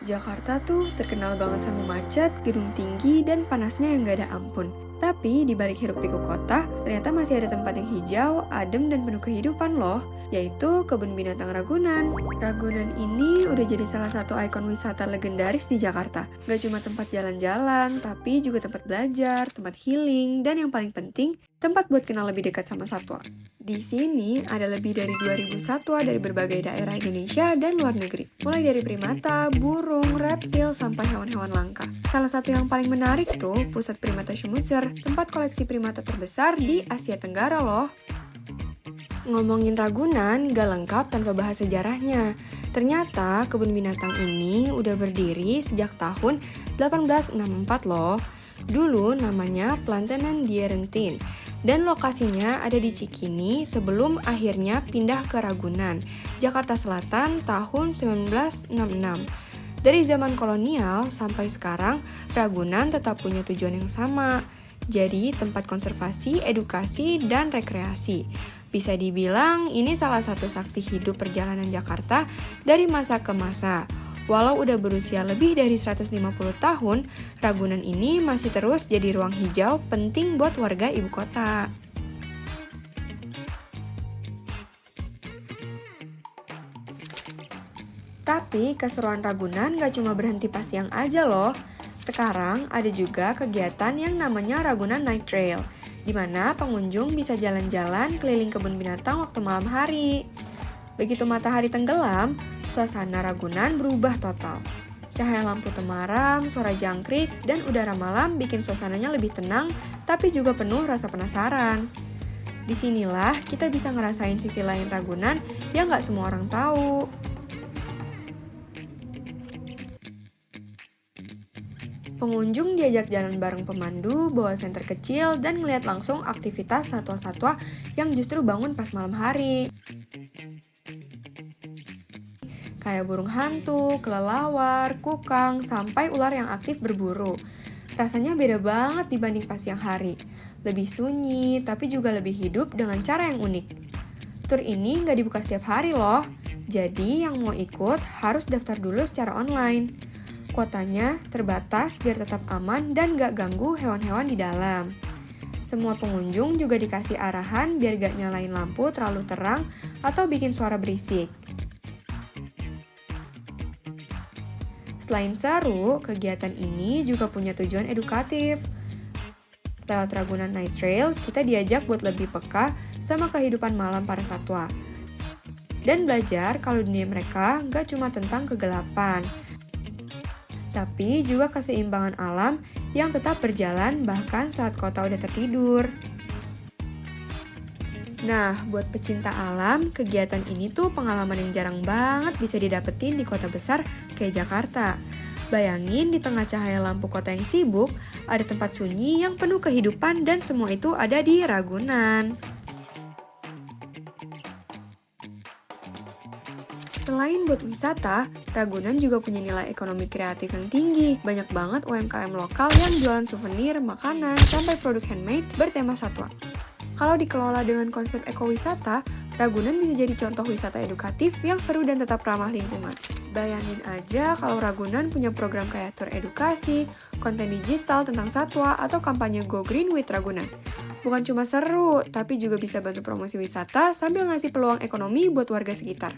Jakarta tuh terkenal banget sama macet, gedung tinggi, dan panasnya yang gak ada ampun. Tapi di balik hiruk-pikuk kota, ternyata masih ada tempat yang hijau, adem, dan penuh kehidupan loh, yaitu Kebun Binatang Ragunan. Ragunan ini udah jadi salah satu ikon wisata legendaris di Jakarta. Gak cuma tempat jalan-jalan, tapi juga tempat belajar, tempat healing, dan yang paling penting, tempat buat kenal lebih dekat sama satwa. Di sini ada lebih dari 2.000 satwa dari berbagai daerah Indonesia dan luar negeri. Mulai dari primata, burung, reptil, sampai hewan-hewan langka. Salah satu yang paling menarik tuh Pusat Primata Schmutzer, tempat koleksi primata terbesar di Asia Tenggara loh. Ngomongin Ragunan gak lengkap tanpa bahas sejarahnya. Ternyata kebun binatang ini udah berdiri sejak tahun 1864 loh. Dulu namanya Plantanen Dierentin. Dan lokasinya ada di Cikini sebelum akhirnya pindah ke Ragunan, Jakarta Selatan tahun 1966. Dari zaman kolonial sampai sekarang, Ragunan tetap punya tujuan yang sama. Jadi tempat konservasi, edukasi, dan rekreasi. Bisa dibilang ini salah satu saksi hidup perjalanan Jakarta dari masa ke masa. Walau udah berusia lebih dari 150 tahun, Ragunan ini masih terus jadi ruang hijau penting buat warga ibu kota. Tapi keseruan Ragunan gak cuma berhenti pas siang aja loh. Sekarang ada juga kegiatan yang namanya Ragunan Night Trail, di mana pengunjung bisa jalan-jalan keliling kebun binatang waktu malam hari. Begitu matahari tenggelam, suasana Ragunan berubah total. Cahaya lampu temaram, suara jangkrik, dan udara malam bikin suasananya lebih tenang, tapi juga penuh rasa penasaran. Disinilah kita bisa ngerasain sisi lain Ragunan yang gak semua orang tahu. Pengunjung diajak jalan bareng pemandu, bawa senter kecil, dan ngeliat langsung aktivitas satwa-satwa yang justru bangun pas malam hari. Kayak burung hantu, kelelawar, kukang, sampai ular yang aktif berburu. Rasanya beda banget dibanding pas siang hari. Lebih sunyi, tapi juga lebih hidup dengan cara yang unik. Tur ini nggak dibuka setiap hari loh, jadi yang mau ikut harus daftar dulu secara online. Kuotanya terbatas biar tetap aman dan nggak ganggu hewan-hewan di dalam. Semua pengunjung juga dikasih arahan biar gak nyalain lampu terlalu terang atau bikin suara berisik. Selain seru, kegiatan ini juga punya tujuan edukatif. Lewat Ragunan Night Trail, kita diajak buat lebih peka sama kehidupan malam para satwa. Dan belajar kalau dunia mereka gak cuma tentang kegelapan, tapi juga keseimbangan alam yang tetap berjalan bahkan saat kota udah tertidur. Nah, buat pecinta alam, kegiatan ini tuh pengalaman yang jarang banget bisa didapetin di kota besar kayak Jakarta. Bayangin di tengah cahaya lampu kota yang sibuk, ada tempat sunyi yang penuh kehidupan dan semua itu ada di Ragunan. Selain buat wisata, Ragunan juga punya nilai ekonomi kreatif yang tinggi. Banyak banget UMKM lokal yang jualan souvenir, makanan, sampai produk handmade bertema satwa. Kalau dikelola dengan konsep ekowisata, Ragunan bisa jadi contoh wisata edukatif yang seru dan tetap ramah lingkungan. Bayangin aja kalau Ragunan punya program kayak tour edukasi, konten digital tentang satwa, atau kampanye Go Green with Ragunan. Bukan cuma seru, tapi juga bisa bantu promosi wisata sambil ngasih peluang ekonomi buat warga sekitar.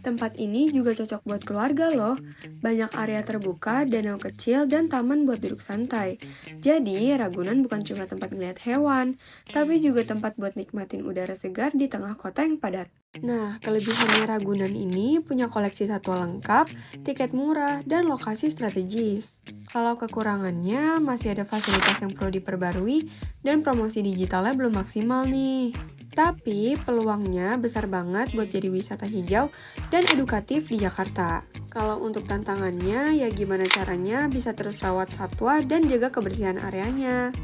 Tempat ini juga cocok buat keluarga loh. Banyak area terbuka, danau kecil, dan taman buat duduk santai. Jadi, Ragunan bukan cuma tempat ngeliat hewan, tapi juga tempat buat nikmatin udara segar di tengah kota yang padat. Nah, kelebihannya Ragunan ini punya koleksi satwa lengkap, tiket murah, dan lokasi strategis. Kalau kekurangannya, masih ada fasilitas yang perlu diperbarui, dan promosi digitalnya belum maksimal nih. Tapi peluangnya besar banget buat jadi wisata hijau dan edukatif di Jakarta. Kalau untuk tantangannya, ya gimana caranya bisa terus rawat satwa dan jaga kebersihan areanya.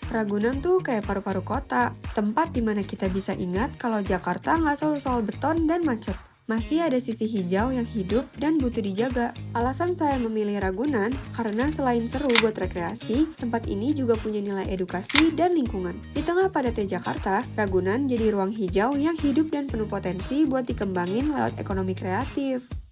Ragunan tuh kayak paru-paru kota, tempat dimana kita bisa ingat kalau Jakarta nggak selalu soal beton dan macet. Masih ada sisi hijau yang hidup dan butuh dijaga. Alasan saya memilih Ragunan karena selain seru buat rekreasi, tempat ini juga punya nilai edukasi dan lingkungan. Di tengah padatnya Jakarta, Ragunan jadi ruang hijau yang hidup dan penuh potensi buat dikembangin lewat ekonomi kreatif.